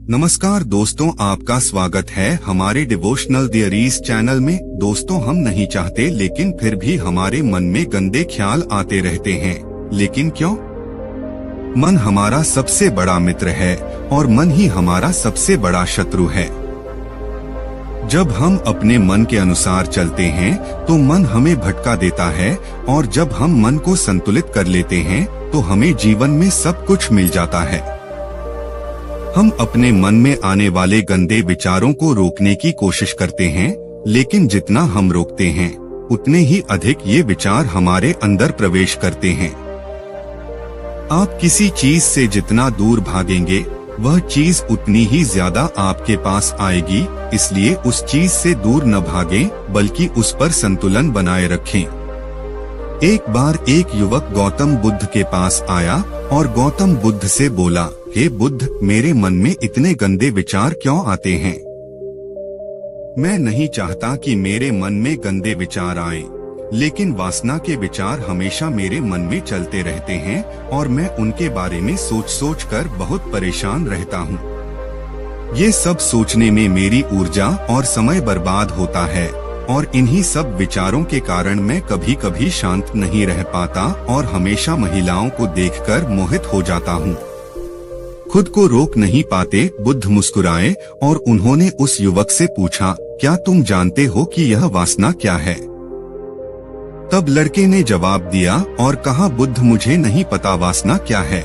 नमस्कार दोस्तों, आपका स्वागत है हमारे डिवोशनल डायरीज चैनल में। दोस्तों, हम नहीं चाहते लेकिन फिर भी हमारे मन में गंदे ख्याल आते रहते हैं। लेकिन क्यों? मन हमारा सबसे बड़ा मित्र है और मन ही हमारा सबसे बड़ा शत्रु है। जब हम अपने मन के अनुसार चलते हैं तो मन हमें भटका देता है, और जब हम मन को संतुलित कर लेते हैं तो हमें जीवन में सब कुछ मिल जाता है। हम अपने मन में आने वाले गंदे विचारों को रोकने की कोशिश करते हैं, लेकिन जितना हम रोकते हैं उतने ही अधिक ये विचार हमारे अंदर प्रवेश करते हैं। आप किसी चीज से जितना दूर भागेंगे वह चीज उतनी ही ज्यादा आपके पास आएगी। इसलिए उस चीज से दूर न भागें, बल्कि उस पर संतुलन बनाए रखें। एक बार एक युवक गौतम बुद्ध के पास आया और गौतम बुद्ध से बोला, हे बुद्ध, मेरे मन में इतने गंदे विचार क्यों आते हैं? मैं नहीं चाहता कि मेरे मन में गंदे विचार आएं, लेकिन वासना के विचार हमेशा मेरे मन में चलते रहते हैं और मैं उनके बारे में सोच सोच कर बहुत परेशान रहता हूँ। ये सब सोचने में मेरी ऊर्जा और समय बर्बाद होता है, और इन्हीं सब विचारों के कारण मैं कभी कभी शांत नहीं रह पाता और हमेशा महिलाओं को देखकर मोहित हो जाता हूँ। खुद को रोक नहीं पाते। बुद्ध मुस्कुराए और उन्होंने उस युवक से पूछा, क्या तुम जानते हो कि यह वासना क्या है? तब लड़के ने जवाब दिया और कहा, बुद्ध, मुझे नहीं पता वासना क्या है,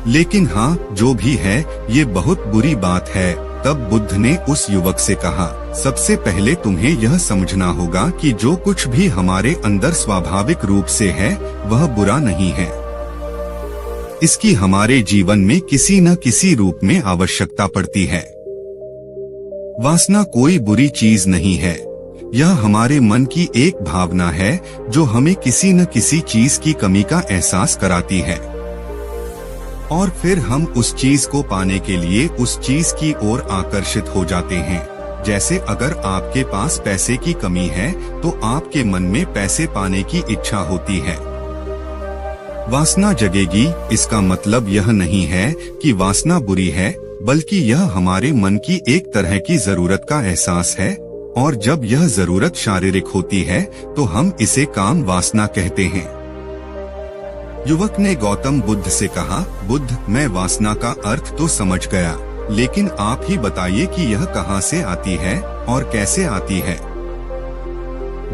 लेकिन हाँ, जो भी है ये बहुत बुरी बात है। तब बुद्ध ने उस युवक से कहा, सबसे पहले तुम्हें यह समझना होगा कि जो कुछ भी हमारे अंदर स्वाभाविक रूप से है वह बुरा नहीं है। इसकी हमारे जीवन में किसी न किसी रूप में आवश्यकता पड़ती है। वासना कोई बुरी चीज नहीं है, यह हमारे मन की एक भावना है जो हमें किसी न किसी चीज की कमी का एहसास कराती है, और फिर हम उस चीज को पाने के लिए उस चीज की ओर आकर्षित हो जाते हैं। जैसे अगर आपके पास पैसे की कमी है तो आपके मन में पैसे पाने की इच्छा होती है। वासना जगेगी, इसका मतलब यह नहीं है कि वासना बुरी है, बल्कि यह हमारे मन की एक तरह की जरूरत का एहसास है, और जब यह जरूरत शारीरिक होती है तो हम इसे काम वासना कहते हैं। युवक ने गौतम बुद्ध से कहा, बुद्ध, मैं वासना का अर्थ तो समझ गया, लेकिन आप ही बताइए कि यह कहाँ से आती है और कैसे आती है?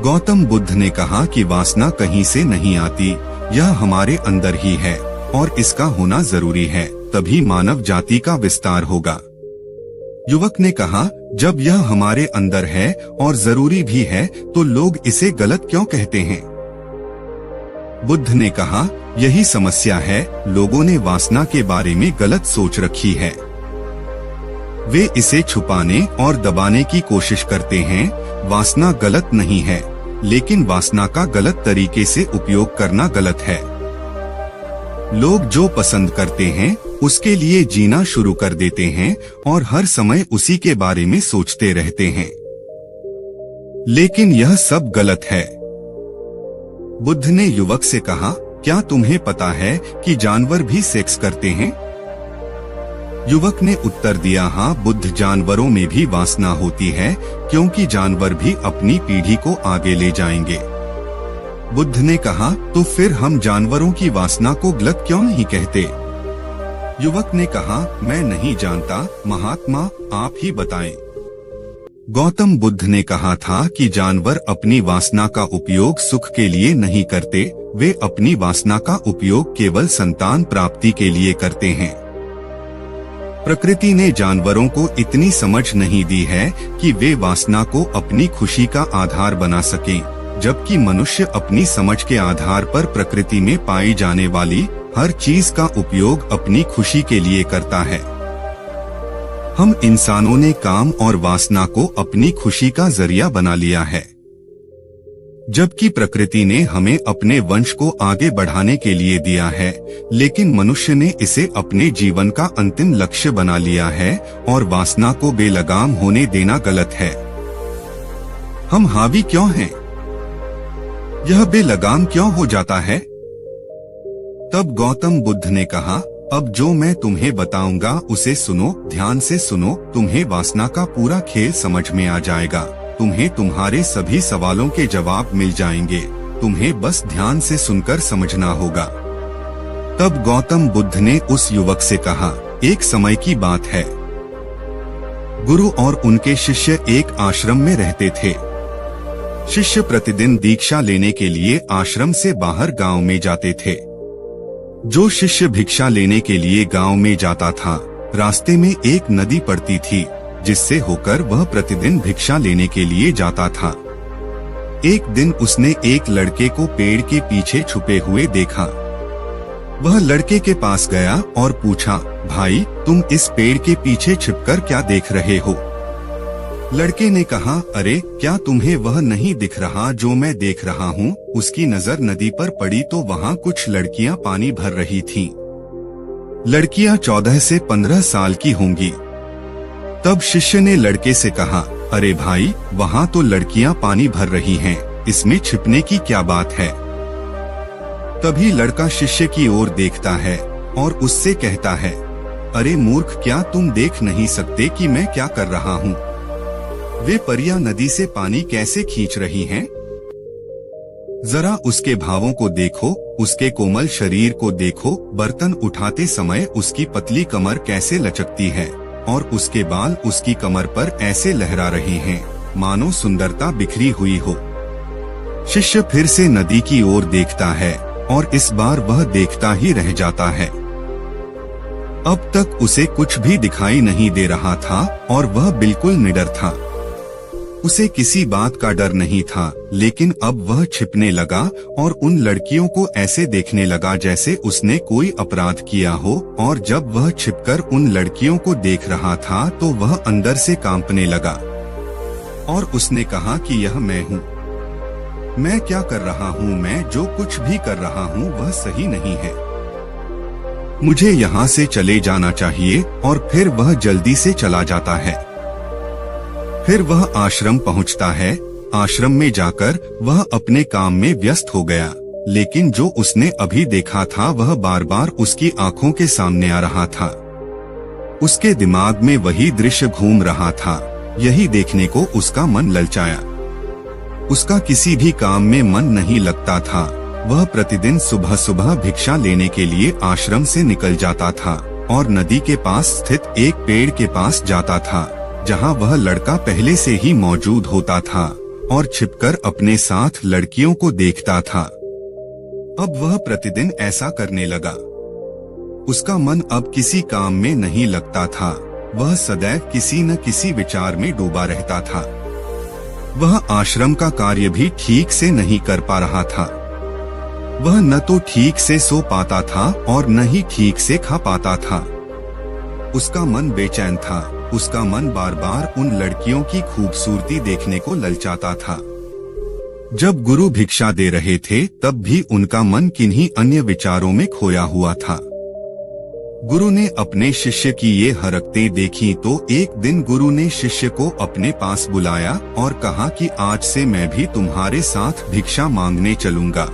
गौतम बुद्ध ने कहा कि वासना कहीं से नहीं आती, यह हमारे अंदर ही है और इसका होना जरूरी है, तभी मानव जाति का विस्तार होगा। युवक ने कहा, जब यह हमारे अंदर है और जरूरी भी है तो लोग इसे गलत क्यों कहते हैं? बुद्ध ने कहा, यही समस्या है, लोगों ने वासना के बारे में गलत सोच रखी है। वे इसे छुपाने और दबाने की कोशिश करते हैं। वासना गलत नहीं है, लेकिन वासना का गलत तरीके से उपयोग करना गलत है। लोग जो पसंद करते हैं उसके लिए जीना शुरू कर देते हैं और हर समय उसी के बारे में सोचते रहते हैं, लेकिन यह सब गलत है। बुद्ध ने युवक से कहा, क्या तुम्हें पता है कि जानवर भी सेक्स करते हैं? युवक ने उत्तर दिया, हाँ बुद्ध, जानवरों में भी वासना होती है, क्योंकि जानवर भी अपनी पीढ़ी को आगे ले जाएंगे। बुद्ध ने कहा, तो फिर हम जानवरों की वासना को गलत क्यों नहीं कहते? युवक ने कहा, मैं नहीं जानता महात्मा, आप ही बताएं। गौतम बुद्ध ने कहा था कि जानवर अपनी वासना का उपयोग सुख के लिए नहीं करते, वे अपनी वासना का उपयोग केवल संतान प्राप्ति के लिए करते हैं। प्रकृति ने जानवरों को इतनी समझ नहीं दी है कि वे वासना को अपनी खुशी का आधार बना सकें, जबकि मनुष्य अपनी समझ के आधार पर प्रकृति में पाई जाने वाली हर चीज का उपयोग अपनी खुशी के लिए करता है। हम इंसानों ने काम और वासना को अपनी खुशी का जरिया बना लिया है, जबकि प्रकृति ने हमें अपने वंश को आगे बढ़ाने के लिए दिया है, लेकिन मनुष्य ने इसे अपने जीवन का अंतिम लक्ष्य बना लिया है, और वासना को बेलगाम होने देना गलत है। हम हावी क्यों हैं? यह बेलगाम क्यों हो जाता है? तब गौतम बुद्ध ने कहा, अब जो मैं तुम्हें बताऊंगा उसे सुनो, ध्यान से सुनो, तुम्हें वासना का पूरा खेल समझ में आ जाएगा। तुम्हें तुम्हारे सभी सवालों के जवाब मिल जाएंगे। तुम्हें बस ध्यान से सुनकर समझना होगा। तब गौतम बुद्ध ने उस युवक से कहा, एक समय की बात है, गुरु और उनके शिष्य एक आश्रम में रहते थे। शिष्य प्रतिदिन दीक्षा लेने के लिए आश्रम से बाहर गांव में जाते थे। जो शिष्य भिक्षा लेने के लिए गांव में जाता था, रास्ते में एक नदी पड़ती थी, जिससे होकर वह प्रतिदिन भिक्षा लेने के लिए जाता था। एक दिन उसने एक लड़के को पेड़ के पीछे छुपे हुए देखा। वह लड़के के पास गया और पूछा, भाई, तुम इस पेड़ के पीछे छिपकर क्या देख रहे हो? लड़के ने कहा, अरे, क्या तुम्हें वह नहीं दिख रहा जो मैं देख रहा हूँ? उसकी नजर नदी पर पड़ी तो वहाँ कुछ लड़कियाँ पानी भर रही थीं। लड़कियाँ 14 से 15 साल की होंगी। तब शिष्य ने लड़के से कहा, अरे भाई, वहाँ तो लड़कियाँ पानी भर रही हैं, इसमें छिपने की क्या बात है? तभी लड़का शिष्य की ओर देखता है और उससे कहता है, अरे मूर्ख, क्या तुम देख नहीं सकते कि मैं क्या कर रहा हूँ? वे परियां नदी से पानी कैसे खींच रही हैं? जरा उसके भावों को देखो, उसके कोमल शरीर को देखो, बर्तन उठाते समय उसकी पतली कमर कैसे लचकती है और उसके बाल उसकी कमर पर ऐसे लहरा रहे हैं, मानो सुंदरता बिखरी हुई हो। शिष्य फिर से नदी की ओर देखता है और इस बार वह देखता ही रह जाता है। अब तक उसे कुछ भी दिखाई नहीं दे रहा था और वह बिल्कुल निडर था। उसे किसी बात का डर नहीं था, लेकिन अब वह छिपने लगा और उन लड़कियों को ऐसे देखने लगा जैसे उसने कोई अपराध किया हो। और जब वह छिपकर उन लड़कियों को देख रहा था तो वह अंदर से कांपने लगा और उसने कहा कि यह मैं हूँ। मैं क्या कर रहा हूँ? मैं जो कुछ भी कर रहा हूँ वह सही नहीं है। मुझे यहाँ से चले जाना चाहिए। और फिर वह जल्दी से चला जाता है। फिर वह आश्रम पहुँचता है। आश्रम में जाकर वह अपने काम में व्यस्त हो गया, लेकिन जो उसने अभी देखा था वह बार बार उसकी आंखों के सामने आ रहा था। उसके दिमाग में वही दृश्य घूम रहा था। यही देखने को उसका मन ललचाया। उसका किसी भी काम में मन नहीं लगता था। वह प्रतिदिन सुबह सुबह भिक्षा लेने के लिए आश्रम से निकल जाता था और नदी के पास स्थित एक पेड़ के पास जाता था, जहां वह लड़का पहले से ही मौजूद होता था और छिपकर अपने साथ लड़कियों को देखता था। अब वह प्रतिदिन ऐसा करने लगा। उसका मन अब किसी काम में नहीं लगता था। वह सदैव किसी न किसी विचार में डूबा रहता था। वह आश्रम का कार्य भी ठीक से नहीं कर पा रहा था। वह न तो ठीक से सो पाता था और न ही ठीक से खा पाता था। उसका मन बेचैन था। उसका मन बार बार उन लड़कियों की खूबसूरती देखने को ललचाता था। जब गुरु भिक्षा दे रहे थे तब भी उनका मन किन्हीं अन्य विचारों में खोया हुआ था। गुरु ने अपने शिष्य की ये हरकतें देखी तो एक दिन गुरु ने शिष्य को अपने पास बुलाया और कहा कि आज से मैं भी तुम्हारे साथ भिक्षा मांगने चलूंगा।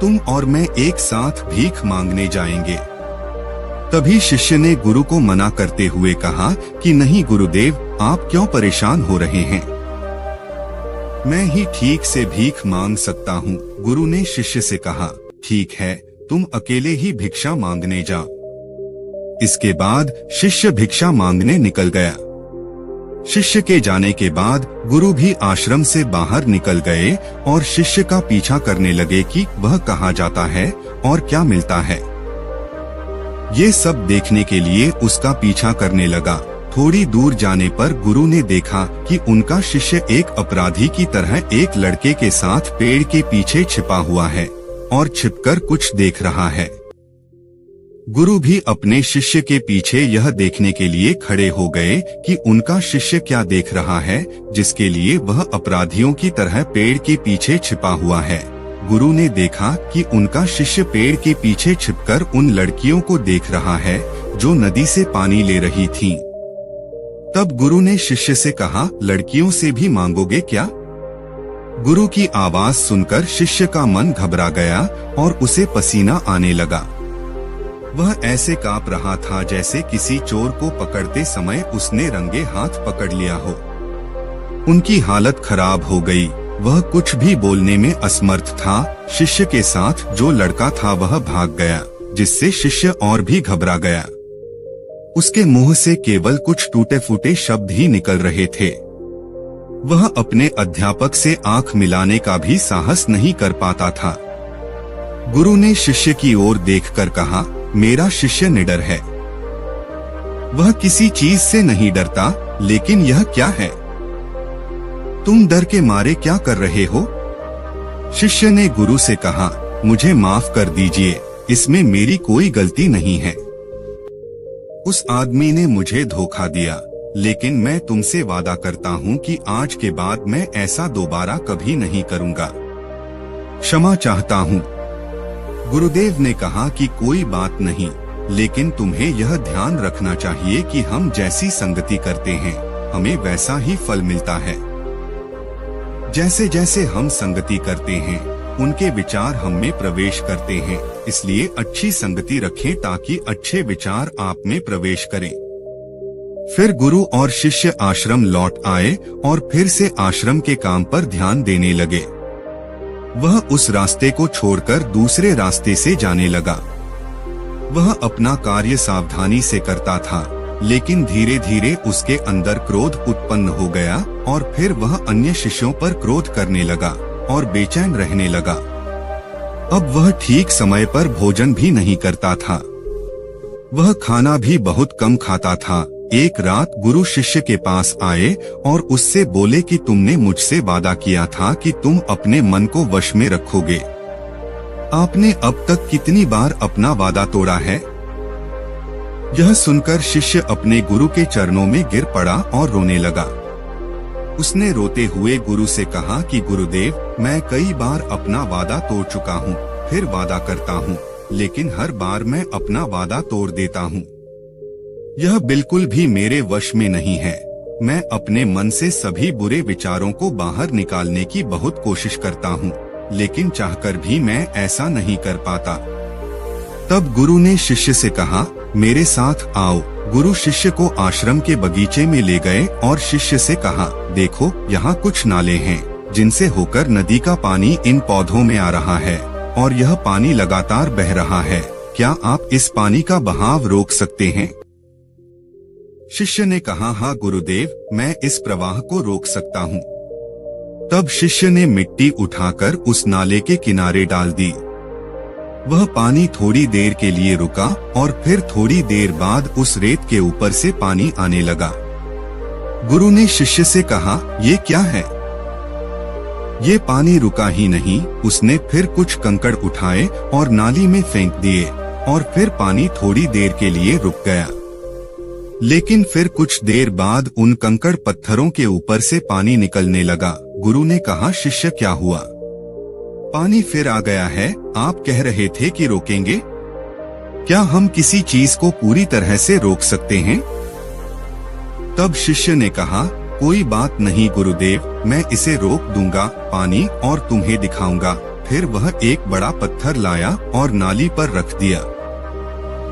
तुम और मैं एक साथ भीख मांगने जाएंगे। तभी शिष्य ने गुरु को मना करते हुए कहा कि नहीं गुरुदेव, आप क्यों परेशान हो रहे हैं? मैं ही ठीक से भीख मांग सकता हूँ। गुरु ने शिष्य से कहा, ठीक है, तुम अकेले ही भिक्षा मांगने जाओ। इसके बाद शिष्य भिक्षा मांगने निकल गया। शिष्य के जाने के बाद गुरु भी आश्रम से बाहर निकल गए और शिष्य का पीछा करने लगे कि वह कहाँ जाता है और क्या मिलता है। ये सब देखने के लिए उसका पीछा करने लगा। थोड़ी दूर जाने पर गुरु ने देखा कि उनका शिष्य एक अपराधी की तरह एक लड़के के साथ पेड़ के पीछे छिपा हुआ है और छिपकर कुछ देख रहा है। गुरु भी अपने शिष्य के पीछे यह देखने के लिए खड़े हो गए कि उनका शिष्य क्या देख रहा है, जिसके लिए वह अपराधियों की तरह पेड़ के पीछे छिपा हुआ है। गुरु ने देखा कि उनका शिष्य पेड़ के पीछे छिपकर उन लड़कियों को देख रहा है जो नदी से पानी ले रही थीं। तब गुरु ने शिष्य से कहा, लड़कियों से भी मांगोगे क्या? गुरु की आवाज सुनकर शिष्य का मन घबरा गया और उसे पसीना आने लगा। वह ऐसे कांप रहा था जैसे किसी चोर को पकड़ते समय उसने रंगे हाथ पकड़ लिया हो। उनकी हालत खराब हो गई, वह कुछ भी बोलने में असमर्थ था। शिष्य के साथ जो लड़का था वह भाग गया, जिससे शिष्य और भी घबरा गया। उसके मुंह से केवल कुछ टूटे फूटे शब्द ही निकल रहे थे। वह अपने अध्यापक से आंख मिलाने का भी साहस नहीं कर पाता था। गुरु ने शिष्य की ओर देखकर कहा, मेरा शिष्य निडर है। वह किसी चीज से नहीं डरता, लेकिन यह क्या है? तुम डर के मारे क्या कर रहे हो? शिष्य ने गुरु से कहा, मुझे माफ कर दीजिए, इसमें मेरी कोई गलती नहीं है। उस आदमी ने मुझे धोखा दिया, लेकिन मैं तुमसे वादा करता हूँ कि आज के बाद मैं ऐसा दोबारा कभी नहीं करूँगा। क्षमा चाहता हूँ। गुरुदेव ने कहा कि कोई बात नहीं, लेकिन तुम्हें यह ध्यान रखना चाहिए कि हम जैसी संगति करते हैं, हमें वैसा ही फल मिलता है। जैसे जैसे हम संगति करते हैं, उनके विचार हम में प्रवेश करते हैं। इसलिए अच्छी संगति रखें ताकि अच्छे विचार आप में प्रवेश करें। फिर गुरु और शिष्य आश्रम लौट आए और फिर से आश्रम के काम पर ध्यान देने लगे। वह उस रास्ते को छोड़कर दूसरे रास्ते से जाने लगा। वह अपना कार्य सावधानी से करता था, लेकिन धीरे धीरे उसके अंदर क्रोध उत्पन्न हो गया और फिर वह अन्य शिष्यों पर क्रोध करने लगा और बेचैन रहने लगा। अब वह ठीक समय पर भोजन भी नहीं करता था। वह खाना भी बहुत कम खाता था। एक रात गुरु शिष्य के पास आए और उससे बोले कि तुमने मुझसे वादा किया था कि तुम अपने मन को वश में रखोगे। आपने अब तक कितनी बार अपना वादा तोड़ा है? यह सुनकर शिष्य अपने गुरु के चरणों में गिर पड़ा और रोने लगा। उसने रोते हुए गुरु से कहा कि गुरुदेव, मैं कई बार अपना वादा तोड़ चुका हूँ, फिर वादा करता हूँ, लेकिन हर बार मैं अपना वादा तोड़ देता हूँ। यह बिल्कुल भी मेरे वश में नहीं है। मैं अपने मन से सभी बुरे विचारों को बाहर निकालने की बहुत कोशिश करता हूँ, लेकिन चाहकर भी मैं ऐसा नहीं कर पाता। तब गुरु ने शिष्य से कहा, मेरे साथ आओ। गुरु शिष्य को आश्रम के बगीचे में ले गए और शिष्य से कहा, देखो, यहाँ कुछ नाले हैं जिनसे होकर नदी का पानी इन पौधों में आ रहा है और यह पानी लगातार बह रहा है। क्या आप इस पानी का बहाव रोक सकते हैं? शिष्य ने कहा, हाँ गुरुदेव, मैं इस प्रवाह को रोक सकता हूँ। तब शिष्य ने मिट्टी उठाकर उस नाले के किनारे डाल दी। वह पानी थोड़ी देर के लिए रुका और फिर थोड़ी देर बाद उस रेत के ऊपर से पानी आने लगा। गुरु ने शिष्य से कहा, ये क्या है? ये पानी रुका ही नहीं। उसने फिर कुछ कंकड़ उठाए और नाली में फेंक दिए और फिर पानी थोड़ी देर के लिए रुक गया। लेकिन फिर कुछ देर बाद उन कंकड़ पत्थरों के ऊपर से पानी निकलने लगा। गुरु ने कहा, शिष्य क्या हुआ? पानी फिर आ गया है। आप कह रहे थे कि रोकेंगे। क्या हम किसी चीज को पूरी तरह से रोक सकते हैं? तब शिष्य ने कहा, कोई बात नहीं गुरुदेव, मैं इसे रोक दूंगा पानी और तुम्हें दिखाऊंगा। फिर वह एक बड़ा पत्थर लाया और नाली पर रख दिया।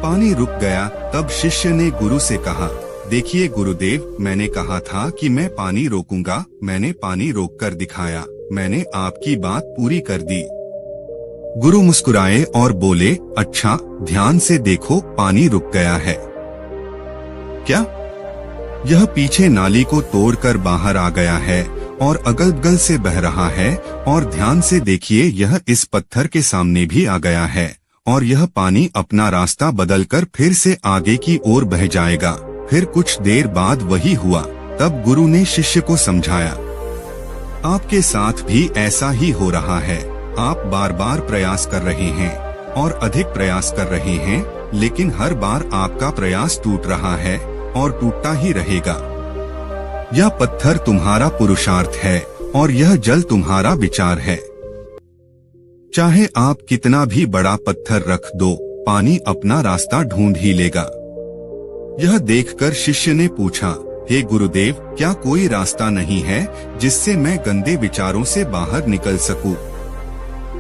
पानी रुक गया। तब शिष्य ने गुरु से कहा, देखिए गुरुदेव, मैंने कहा था कि मैं पानी रोकूंगा। मैंने पानी रोककर दिखाया। मैंने आपकी बात पूरी कर दी। गुरु मुस्कुराए और बोले, अच्छा, ध्यान से देखो, पानी रुक गया है। क्या? यह पीछे नाली को तोड़कर बाहर आ गया है और अगल बगल से बह रहा है। और ध्यान से देखिए, यह इस पत्थर के सामने भी आ गया है और यह पानी अपना रास्ता बदलकर फिर से आगे की ओर बह जाएगा। फिर कुछ देर बाद वही हुआ। तब गुरु ने शिष्य को समझाया, आपके साथ भी ऐसा ही हो रहा है। आप बार बार प्रयास कर रहे हैं और अधिक प्रयास कर रहे हैं, लेकिन हर बार आपका प्रयास टूट रहा है और टूटता ही रहेगा। यह पत्थर तुम्हारा पुरुषार्थ है और यह जल तुम्हारा विचार है। चाहे आप कितना भी बड़ा पत्थर रख दो, पानी अपना रास्ता ढूंढ ही लेगा। यह देखकर शिष्य ने पूछा, हे गुरुदेव, क्या कोई रास्ता नहीं है जिससे मैं गंदे विचारों से बाहर निकल सकूं?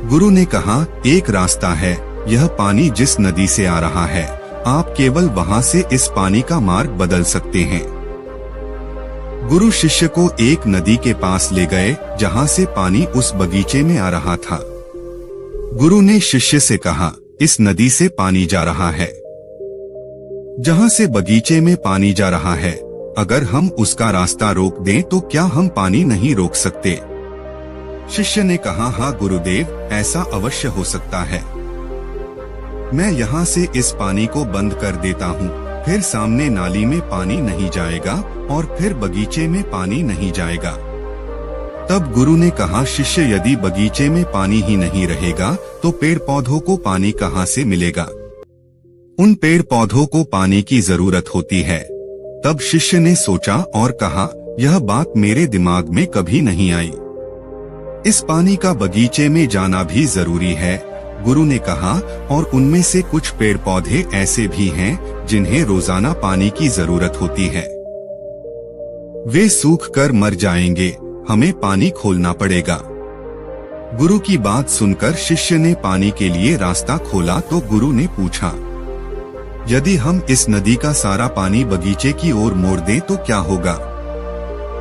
गुरु ने कहा, एक रास्ता है, यह पानी जिस नदी से आ रहा है, आप केवल वहां से इस पानी का मार्ग बदल सकते हैं। गुरु शिष्य को एक नदी के पास ले गए जहां से पानी उस बगीचे में आ रहा था। गुरु ने शिष्य से कहा, इस नदी से पानी जा रहा है, जहां से बगीचे में पानी जा रहा है। अगर हम उसका रास्ता रोक दें तो क्या हम पानी नहीं रोक सकते? शिष्य ने कहा, हाँ गुरुदेव, ऐसा अवश्य हो सकता है। मैं यहाँ से इस पानी को बंद कर देता हूँ, फिर सामने नाली में पानी नहीं जाएगा और फिर बगीचे में पानी नहीं जाएगा। तब गुरु ने कहा, शिष्य, यदि बगीचे में पानी ही नहीं रहेगा तो पेड़ पौधों को पानी कहाँ से मिलेगा? उन पेड़ पौधों को पानी की जरूरत होती है। तब शिष्य ने सोचा और कहा, यह बात मेरे दिमाग में कभी नहीं आई। इस पानी का बगीचे में जाना भी जरूरी है। गुरु ने कहा, और उनमें से कुछ पेड़ पौधे ऐसे भी हैं जिन्हें रोजाना पानी की जरूरत होती है। वे सूख कर मर जाएंगे, हमें पानी खोलना पड़ेगा। गुरु की बात सुनकर शिष्य ने पानी के लिए रास्ता खोला तो गुरु ने पूछा, यदि हम इस नदी का सारा पानी बगीचे की ओर मोड़ दें तो क्या होगा?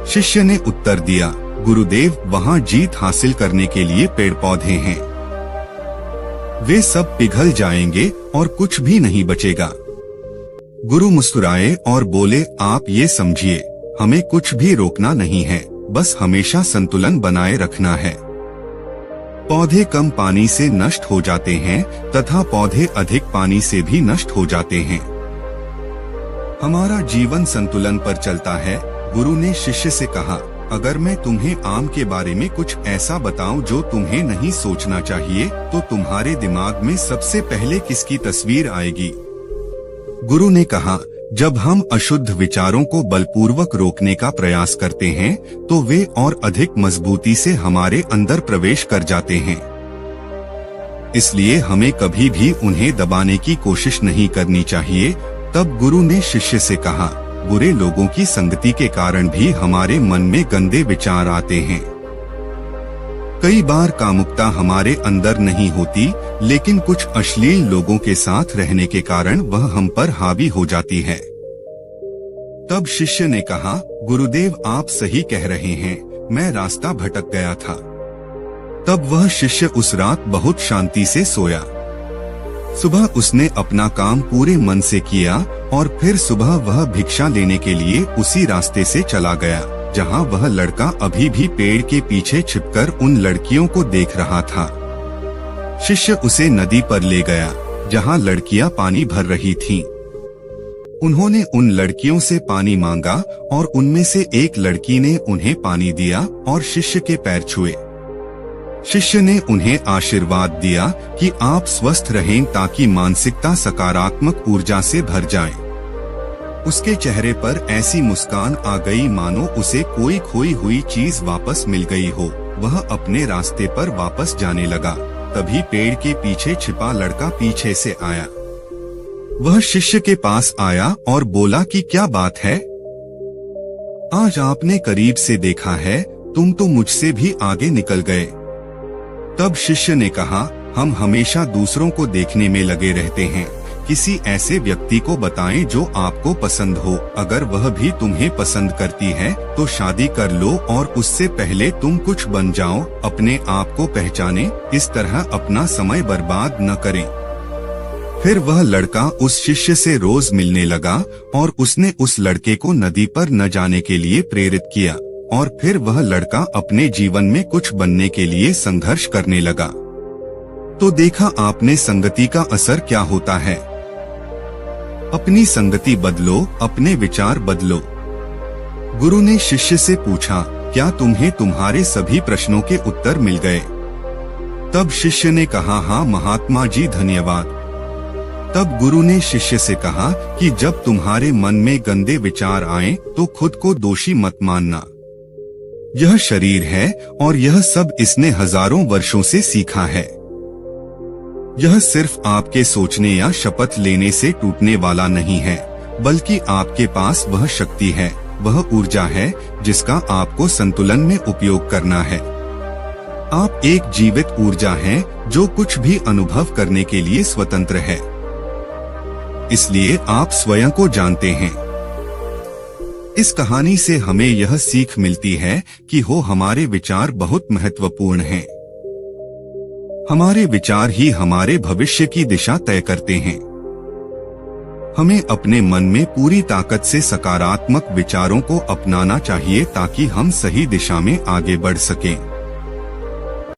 शिष्य ने उत्तर दिया, गुरुदेव, वहाँ जीत हासिल करने के लिए पेड़ पौधे हैं, वे सब पिघल जाएंगे और कुछ भी नहीं बचेगा। गुरु मुस्कुराए और बोले, आप ये समझिए, हमें कुछ भी रोकना नहीं है, बस हमेशा संतुलन बनाए रखना है। पौधे कम पानी से नष्ट हो जाते हैं तथा पौधे अधिक पानी से भी नष्ट हो जाते हैं। हमारा जीवन संतुलन पर चलता है। गुरु ने शिष्य से कहा, अगर मैं तुम्हें आम के बारे में कुछ ऐसा बताऊं जो तुम्हें नहीं सोचना चाहिए, तो तुम्हारे दिमाग में सबसे पहले किसकी तस्वीर आएगी? गुरु ने कहा, जब हम अशुद्ध विचारों को बलपूर्वक रोकने का प्रयास करते हैं तो वे और अधिक मजबूती से हमारे अंदर प्रवेश कर जाते हैं। इसलिए हमें कभी भी उन्हें दबाने की कोशिश नहीं करनी चाहिए। तब गुरु ने शिष्य से कहा, बुरे लोगों की संगति के कारण भी हमारे मन में गंदे विचार आते हैं। कई बार कामुकता हमारे अंदर नहीं होती, लेकिन कुछ अश्लील लोगों के साथ रहने के कारण वह हम पर हावी हो जाती है। तब शिष्य ने कहा, गुरुदेव, आप सही कह रहे हैं, मैं रास्ता भटक गया था। तब वह शिष्य उस रात बहुत शांति से सोया। सुबह उसने अपना काम पूरे मन से किया और फिर सुबह वह भिक्षा लेने के लिए उसी रास्ते से चला गया जहां वह लड़का अभी भी पेड़ के पीछे छिपकर उन लड़कियों को देख रहा था। शिष्य उसे नदी पर ले गया जहां लड़कियां पानी भर रही थीं। उन्होंने उन लड़कियों से पानी मांगा और उनमें से एक लड़की ने उन्हें पानी दिया और शिष्य के पैर छुए। शिष्य ने उन्हें आशीर्वाद दिया कि आप स्वस्थ रहें ताकि मानसिकता सकारात्मक ऊर्जा से भर जाए। उसके चेहरे पर ऐसी मुस्कान आ गई मानो उसे कोई खोई हुई चीज वापस मिल गई हो। वह अपने रास्ते पर वापस जाने लगा। तभी पेड़ के पीछे छिपा लड़का पीछे से आया। वह शिष्य के पास आया और बोला कि क्या बात है, आज आपने करीब से देखा है, तुम तो मुझसे भी आगे निकल गए। तब शिष्य ने कहा, हम हमेशा दूसरों को देखने में लगे रहते हैं। किसी ऐसे व्यक्ति को बताएं जो आपको पसंद हो। अगर वह भी तुम्हें पसंद करती है तो शादी कर लो और उससे पहले तुम कुछ बन जाओ। अपने आप को पहचाने, इस तरह अपना समय बर्बाद न करें। फिर वह लड़का उस शिष्य से रोज मिलने लगा और उसने उस लड़के को नदी पर न जाने के लिए प्रेरित किया और फिर वह लड़का अपने जीवन में कुछ बनने के लिए संघर्ष करने लगा। तो देखा आपने संगति का असर क्या होता है। अपनी संगति बदलो, अपने विचार बदलो। गुरु ने शिष्य से पूछा, क्या तुम्हें तुम्हारे सभी प्रश्नों के उत्तर मिल गए? तब शिष्य ने कहा, हाँ महात्मा जी, धन्यवाद। तब गुरु ने शिष्य से कहा कि जब तुम्हारे मन में गंदे विचार आएं तो खुद को दोषी मत मानना। यह शरीर है और यह सब इसने हजारों वर्षों से सीखा है। यह सिर्फ आपके सोचने या शपथ लेने से टूटने वाला नहीं है, बल्कि आपके पास वह शक्ति है, वह ऊर्जा है जिसका आपको संतुलन में उपयोग करना है। आप एक जीवित ऊर्जा हैं जो कुछ भी अनुभव करने के लिए स्वतंत्र है। इसलिए आप स्वयं को जानते हैं। इस कहानी से हमें यह सीख मिलती है कि हमारे विचार बहुत महत्वपूर्ण हैं। हमारे विचार ही हमारे भविष्य की दिशा तय करते हैं। हमें अपने मन में पूरी ताकत से सकारात्मक विचारों को अपनाना चाहिए ताकि हम सही दिशा में आगे बढ़ सकें।